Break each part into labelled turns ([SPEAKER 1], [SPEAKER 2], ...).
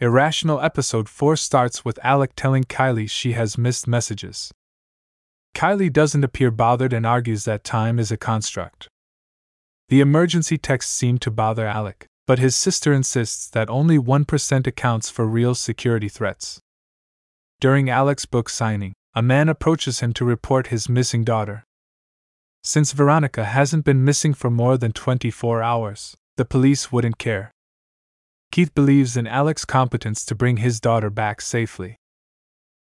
[SPEAKER 1] Irrational Episode 4 starts with Alec telling Kylie she has missed messages. Kylie doesn't appear bothered and argues that time is a construct. The emergency texts seem to bother Alec, but his sister insists that only 1% accounts for real security threats. During Alec's book signing, a man approaches him to report his missing daughter. Since Veronica hasn't been missing for more than 24 hours, the police wouldn't care. Keith believes in Alec's competence to bring his daughter back safely.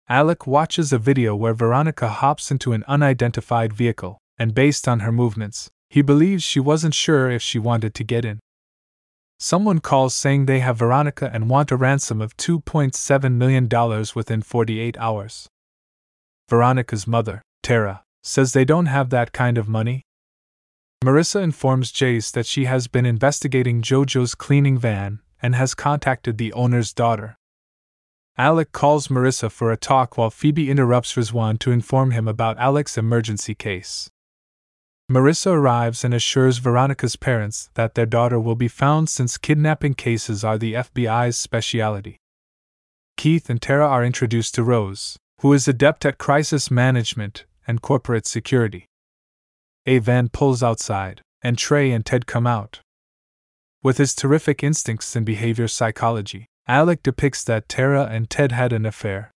[SPEAKER 1] Alec watches a video where Veronica hops into an unidentified vehicle, and based on her movements, he believes she wasn't sure if she wanted to get in. Someone calls saying they have Veronica and want a ransom of $2.7 million within 48 hours. Veronica's mother, Tara, says they don't have that kind of money. Marissa informs Jace that she has been investigating JoJo's cleaning van and has contacted the owner's daughter. Alec calls Marissa for a talk while Phoebe interrupts Rizwan to inform him about Alec's emergency case. Marissa arrives and assures Veronica's parents that their daughter will be found since kidnapping cases are the FBI's specialty. Keith and Tara are introduced to Rose, who is adept at crisis management and corporate security. A van pulls outside, and Trey and Ted come out. With his terrific instincts in behavior psychology, Alec depicts that Tara and Ted had an affair.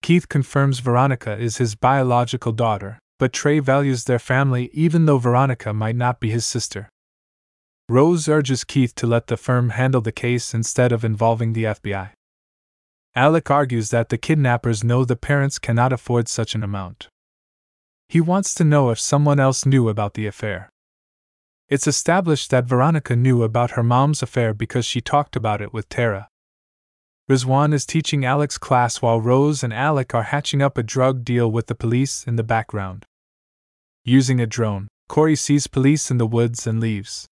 [SPEAKER 1] Keith confirms Veronica is his biological daughter, but Trey values their family even though Veronica might not be his sister. Rose urges Keith to let the firm handle the case instead of involving the FBI. Alec argues that the kidnappers know the parents cannot afford such an amount. He wants to know if someone else knew about the affair. It's established that Veronica knew about her mom's affair because she talked about it with Tara. Rizwan is teaching Alec's class while Rose and Alec are hatching up a drug deal with the police in the background. Using a drone, Corey sees police in the woods and leaves.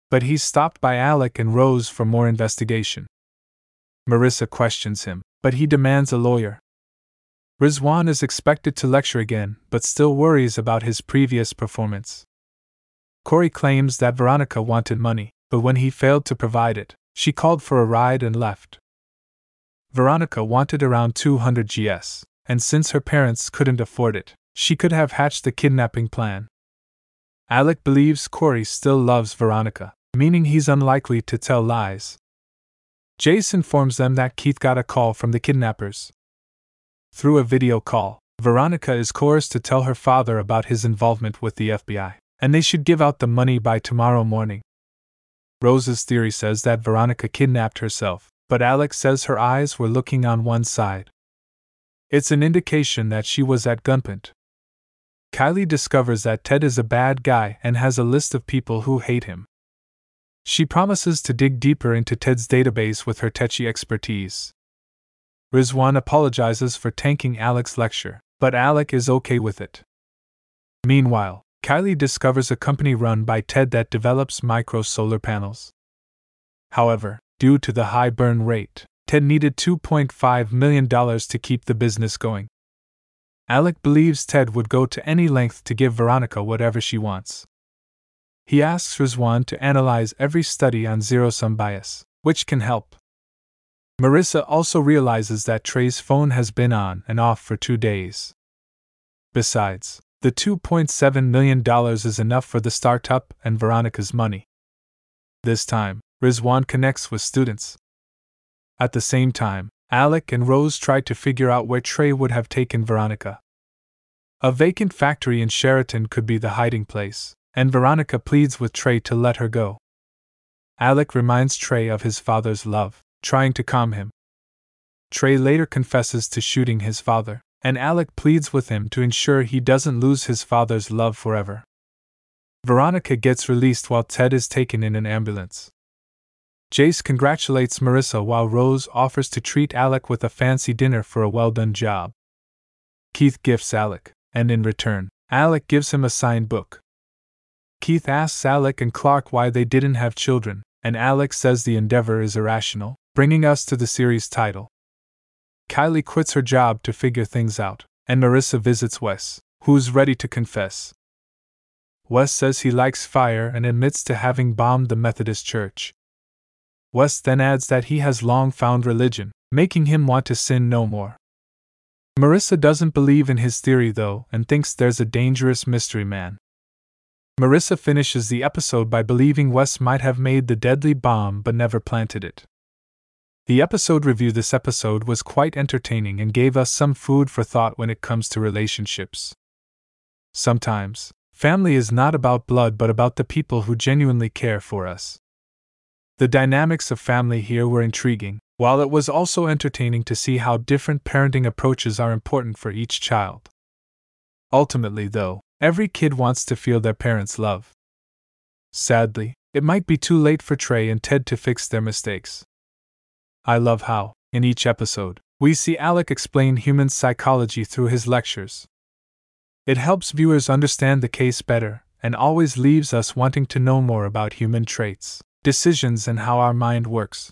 [SPEAKER 1] But he's stopped by Alec and Rose for more investigation. Marissa questions him, but he demands a lawyer. Rizwan is expected to lecture again, but still worries about his previous performance. Corey claims that Veronica wanted money, but when he failed to provide it, she called for a ride and left. Veronica wanted around 200 GS, and since her parents couldn't afford it, she could have hatched the kidnapping plan. Alec believes Corey still loves Veronica, meaning he's unlikely to tell lies. Jace informs them that Keith got a call from the kidnappers. Through a video call, Veronica is coerced to tell her father about his involvement with the FBI, and they should give out the money by tomorrow morning. Rose's theory says that Veronica kidnapped herself, but Alec says her eyes were looking on one side. It's an indication that she was at gunpoint. Kylie discovers that Ted is a bad guy and has a list of people who hate him. She promises to dig deeper into Ted's database with her tetchy expertise. Rizwan apologizes for tanking Alec's lecture, but Alec is okay with it. Meanwhile, Kylie discovers a company run by Ted that develops micro solar panels. However, due to the high burn rate, Ted needed $2.5 million to keep the business going. Alec believes Ted would go to any length to give Veronica whatever she wants. He asks Rizwan to analyze every study on zero-sum bias, which can help. Marissa also realizes that Trey's phone has been on and off for 2 days. Besides, the $2.7 million is enough for the startup and Veronica's money. This time, Rizwan connects with students. At the same time, Alec and Rose try to figure out where Trey would have taken Veronica. A vacant factory in Sheraton could be the hiding place, and Veronica pleads with Trey to let her go. Alec reminds Trey of his father's love, trying to calm him. Trey later confesses to shooting his father, and Alec pleads with him to ensure he doesn't lose his father's love forever. Veronica gets released while Ted is taken in an ambulance. Jace congratulates Marissa while Rose offers to treat Alec with a fancy dinner for a well-done job. Keith gifts Alec, and in return, Alec gives him a signed book. Keith asks Alec and Clark why they didn't have children, and Alec says the endeavor is irrational, bringing us to the series title. Kylie quits her job to figure things out, and Marissa visits Wes, who's ready to confess. Wes says he likes fire and admits to having bombed the Methodist church. Wes then adds that he has long found religion, making him want to sin no more. Marissa doesn't believe in his theory though, and thinks there's a dangerous mystery man. Marissa finishes the episode by believing Wes might have made the deadly bomb but never planted it. The episode review. This episode was quite entertaining and gave us some food for thought when it comes to relationships. Sometimes, family is not about blood but about the people who genuinely care for us. The dynamics of family here were intriguing, while it was also entertaining to see how different parenting approaches are important for each child. Ultimately, though, every kid wants to feel their parents' love. Sadly, it might be too late for Trey and Ted to fix their mistakes. I love how, in each episode, we see Alec explain human psychology through his lectures. It helps viewers understand the case better, and always leaves us wanting to know more about human traits, decisions, and how our mind works.